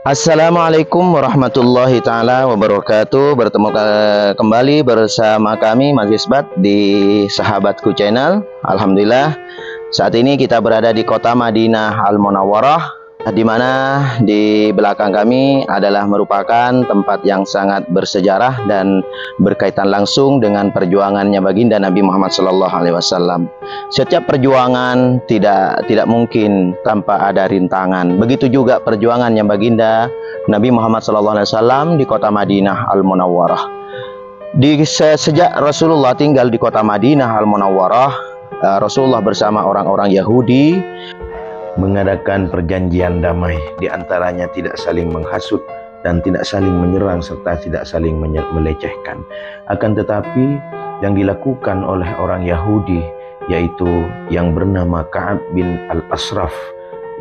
Assalamualaikum warahmatullahi taala wabarakatuh. Bertemu kembali bersama kami Mas Isbat di Sahabatku Channel. Alhamdulillah, saat ini kita berada di kota Madinah Al-Munawwarah, di mana di belakang kami adalah merupakan tempat yang sangat bersejarah dan berkaitan langsung dengan perjuangannya baginda Nabi Muhammad SAW. Setiap perjuangan tidak mungkin tanpa ada rintangan. Begitu juga perjuangannya baginda Nabi Muhammad SAW di kota Madinah Al-Munawwarah. Sejak Rasulullah tinggal di kota Madinah Al-Munawwarah, Rasulullah bersama orang-orang Yahudi mengadakan perjanjian damai, di antaranya tidak saling menghasut dan tidak saling menyerang serta tidak saling melecehkan. Akan tetapi yang dilakukan oleh orang Yahudi, yaitu yang bernama Ka'ab bin Al-Ashraf,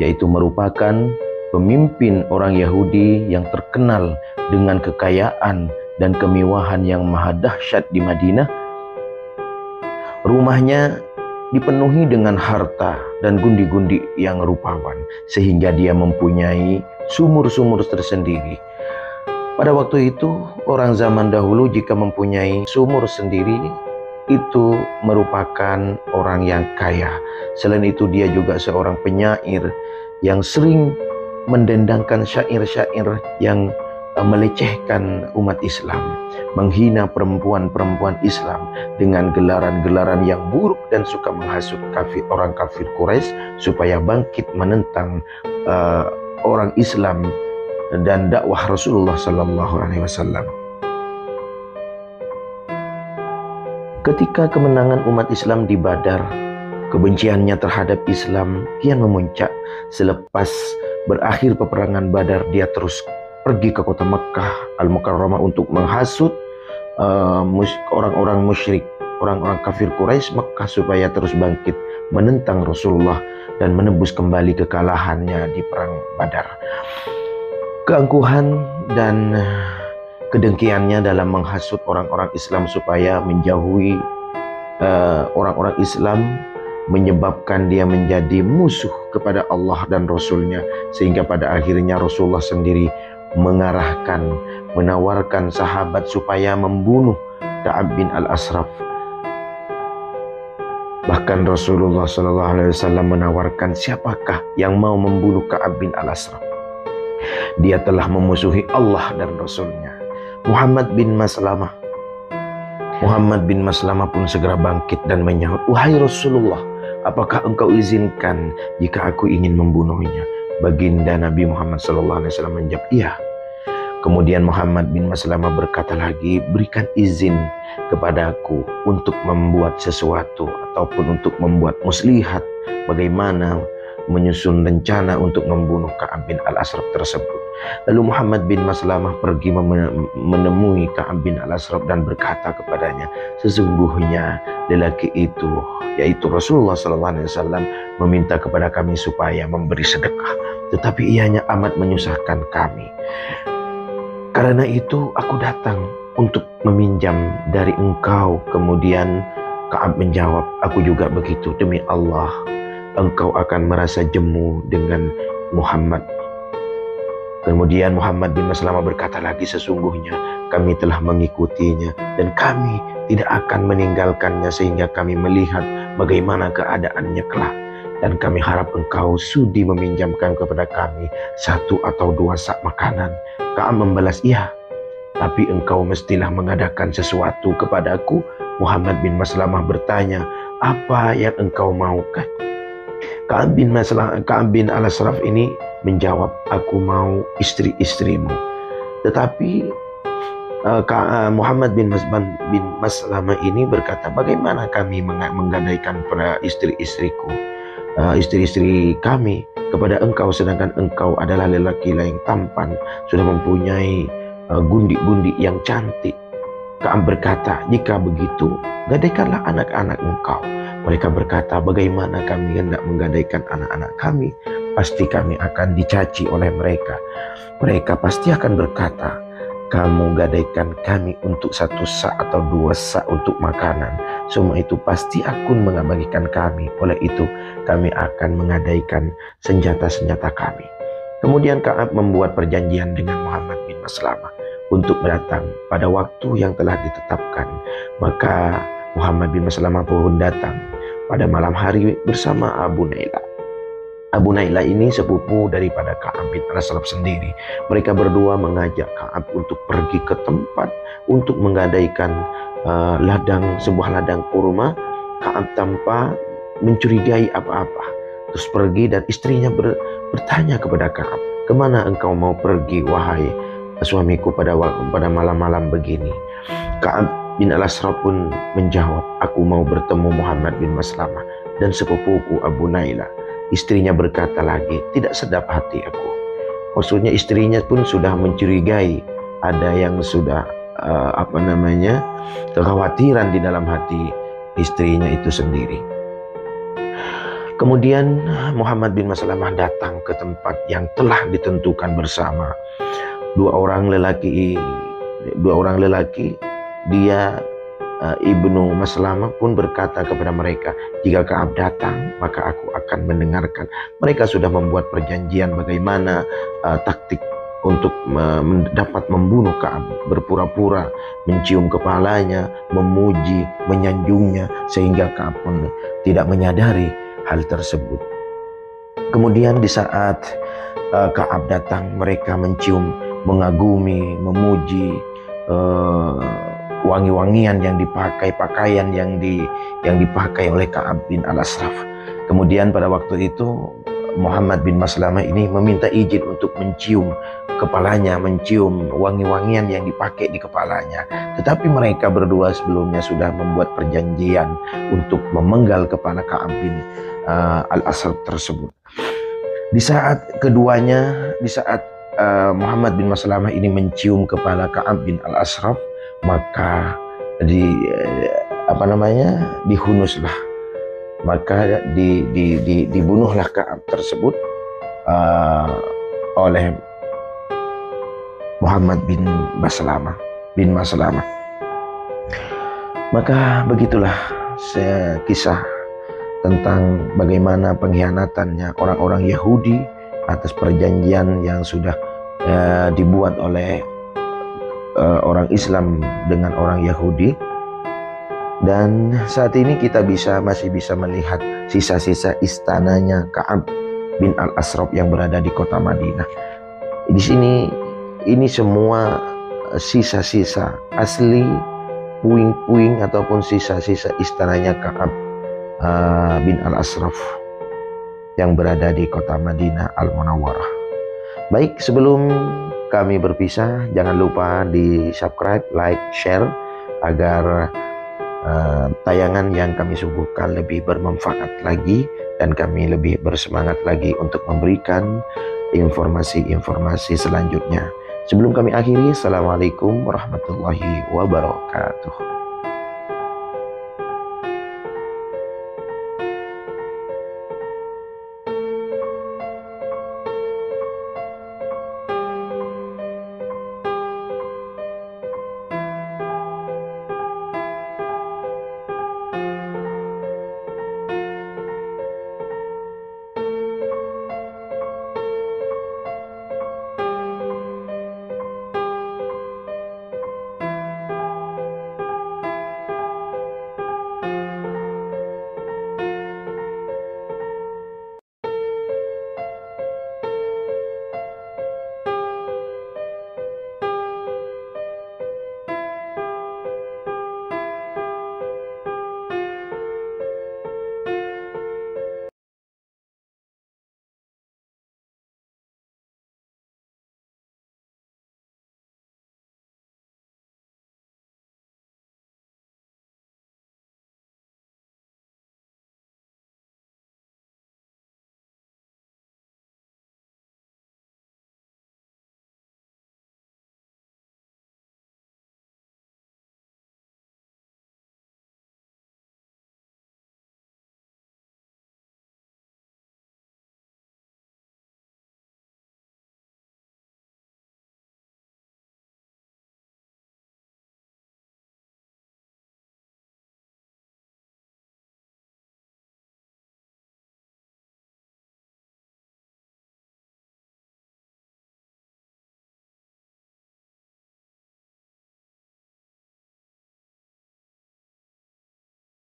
yaitu merupakan pemimpin orang Yahudi yang terkenal dengan kekayaan dan kemewahan yang maha dahsyat di Madinah. Rumahnya dipenuhi dengan harta dan gundi-gundi yang rupawan, sehingga dia mempunyai sumur-sumur tersendiri. Pada waktu itu, orang zaman dahulu jika mempunyai sumur sendiri, itu merupakan orang yang kaya. Selain itu, dia juga seorang penyair yang sering mendendangkan syair-syair yang melecehkan umat Islam, menghina perempuan-perempuan Islam dengan gelaran-gelaran yang buruk dan suka menghasut orang kafir Quraisy supaya bangkit menentang orang Islam dan dakwah Rasulullah SAW. Ketika kemenangan umat Islam di Badar, kebenciannya terhadap Islam kian memuncak. Selepas berakhir peperangan Badar, dia terus pergi ke kota Mekah Al-Mukarramah untuk menghasut orang-orang musyrik, orang-orang kafir Quraisy Mekah supaya terus bangkit menentang Rasulullah dan menebus kembali kekalahannya di perang Badar. Keangkuhan dan kedengkiannya dalam menghasut orang-orang Islam supaya menjauhi orang-orang Islam menyebabkan dia menjadi musuh kepada Allah dan Rasulnya, sehingga pada akhirnya Rasulullah sendiri mengarahkan, menawarkan sahabat supaya membunuh Ka'ab bin Al-Ashraf. Bahkan Rasulullah SAW menawarkan, siapakah yang mau membunuh Ka'ab bin Al-Ashraf? Dia telah memusuhi Allah dan Rasulnya. Muhammad bin Maslamah pun segera bangkit dan menyahut, wahai Rasulullah, apakah engkau izinkan jika aku ingin membunuhnya? Baginda Nabi Muhammad SAW menjawab, iya. Kemudian Muhammad bin Maslamah berkata lagi, berikan izin kepadaku untuk membuat sesuatu ataupun untuk membuat muslihat, bagaimana menyusun rencana untuk membunuh Ka'ab bin Al-Ashraf tersebut. Lalu Muhammad bin Maslamah pergi menemui Ka'ab bin Al-Ashraf dan berkata kepadanya, sesungguhnya lelaki itu, yaitu Rasulullah SAW, meminta kepada kami supaya memberi sedekah, tetapi ianya amat menyusahkan kami. Karena itu aku datang untuk meminjam dari engkau. Kemudian Ka'ab menjawab, aku juga begitu, demi Allah engkau akan merasa jemu dengan Muhammad. Kemudian Muhammad bin Maslamah berkata lagi, sesungguhnya kami telah mengikutinya dan kami tidak akan meninggalkannya sehingga kami melihat bagaimana keadaannya kelak. Dan kami harap engkau sudi meminjamkan kepada kami 1 atau 2 sak makanan. Ka'ab membalas, iya, tapi engkau mestilah mengadakan sesuatu kepadaku. Muhammad bin Maslamah bertanya, apa yang engkau maukan? Ka'ab bin Al-Ashraf ini menjawab, aku mau istri-istrimu. Tetapi Muhammad bin Maslamah ini berkata, bagaimana kami menggadaikan pada istri-istriku, istri-istri kami kepada engkau, sedangkan engkau adalah lelaki yang tampan, sudah mempunyai gundi-gundi yang cantik. Ka'ab berkata, jika begitu gadaikanlah anak-anak engkau. Mereka berkata, bagaimana kami hendak menggadaikan anak-anak kami? Pasti kami akan dicaci oleh mereka. Mereka pasti akan berkata, kamu gadaikan kami untuk 1 sak atau 2 sak untuk makanan. Semua itu pasti akan mengabaikan kami. Oleh itu kami akan menggadaikan senjata-senjata kami. Kemudian Ka'ab membuat perjanjian dengan Muhammad bin Maslamah untuk datang pada waktu yang telah ditetapkan. Maka Muhammad bin Maslamah pun datang pada malam hari bersama Abu Naila. Abu Naila ini sepupu daripada Ka'ab bin Al-Ashraf sendiri. Mereka berdua mengajak Ka'ab untuk pergi ke tempat untuk menggadaikan sebuah ladang kurma. Ka'ab tanpa mencurigai apa-apa terus pergi, dan istrinya bertanya kepada Ka'ab, "Kemana engkau mau pergi wahai suamiku pada malam-malam begini?" Ka'ab bin Al-Ashraf pun menjawab, "Aku mau bertemu Muhammad bin Maslamah dan sepupuku Abu Naila." Istrinya berkata lagi, "Tidak sedap hati aku." Maksudnya istrinya pun sudah mencurigai ada yang sudah kekhawatiran di dalam hati istrinya itu sendiri. Kemudian Muhammad bin Maslamah datang ke tempat yang telah ditentukan bersama. Dua orang lelaki, dia Ibnu Maslamah pun berkata kepada mereka, "Jika Ka'ab datang, maka aku akan mendengarkan." Mereka sudah membuat perjanjian bagaimana taktik untuk dapat membunuh Ka'ab, berpura-pura mencium kepalanya, memuji, menyanjungnya, sehingga Ka'ab pun tidak menyadari hal tersebut. Kemudian di saat Ka'ab datang, mereka mencium, mengagumi, memuji wangi-wangian yang dipakai, pakaian yang dipakai oleh Ka'ab bin Al-Ashraf. Kemudian pada waktu itu Muhammad bin Maslamah ini meminta izin untuk mencium kepalanya, mencium wangi-wangian yang dipakai di kepalanya. Tetapi mereka berdua sebelumnya sudah membuat perjanjian untuk memenggal kepala Ka'ab bin Al-Ashraf tersebut. Di saat Muhammad bin Maslamah ini mencium kepala Ka'ab bin Al-Ashraf, maka dihunuslah, maka dibunuhlah Ka'ab tersebut oleh Muhammad bin Maslamah. Maka begitulah kisah tentang bagaimana pengkhianatannya orang-orang Yahudi atas perjanjian yang sudah dibuat oleh orang Islam dengan orang Yahudi. Dan saat ini kita masih bisa melihat sisa-sisa istananya Ka'ab bin Al-Ashraf yang berada di kota Madinah. Di sini ini semua sisa-sisa asli, puing-puing ataupun sisa-sisa istananya Ka'ab bin Al-Ashraf yang berada di kota Madinah Al-Munawwarah. Baik, sebelum kami berpisah, jangan lupa di subscribe, like, share agar tayangan yang kami suguhkan lebih bermanfaat lagi dan kami lebih bersemangat lagi untuk memberikan informasi-informasi selanjutnya. Sebelum kami akhiri, Assalamualaikum warahmatullahi wabarakatuh.